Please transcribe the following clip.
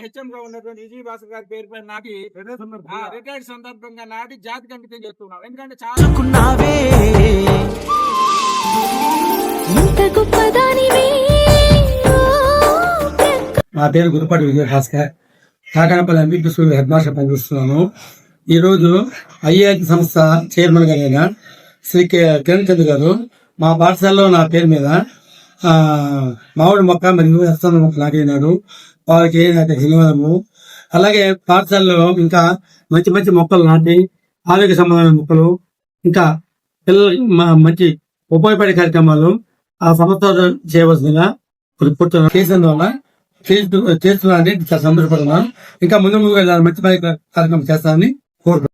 HM గా ఉన్నటువంటి విజయ భాస్కర్ గారి పేరు పైన నాటి రిటైర్డ్ సందర్భంగా నాటి జాతికి అంకితం చేస్తున్నాం. ఎందుకంటే చాలా నా పేరు Gurupati Vijaya Bhaskar, Kakanapalli MP school headmaster పనిచేస్తున్నాను. ఈ రోజు ఐఐటి సంస్థ చైర్మన్ గారైన శ్రీ కిరణ్ చంద్ర గారు మా పాఠశాలలో నా పేరు మీద మామిడి మొక్క మరియు రసన మొక్క నాటినారు. వారికి ధన్యవాదము. అలాగే పాఠశాలలో ఇంకా మంచి మంచి మొక్కలు నాటి ఆరోగ్య సంబంధమైన మొక్కలు ఇంకా పిల్లలకి మంచి ఉపయోగపడే కార్యక్రమాలు ఆ సంస్థ చేయవలసిందిగా చేసినందువల్ల చేస్తున్నానని చాలా సంతోషపడుతున్నాను. ఇంకా ముందు మంచి కార్యక్రమం చేస్తానని కోరుకుంటున్నాను.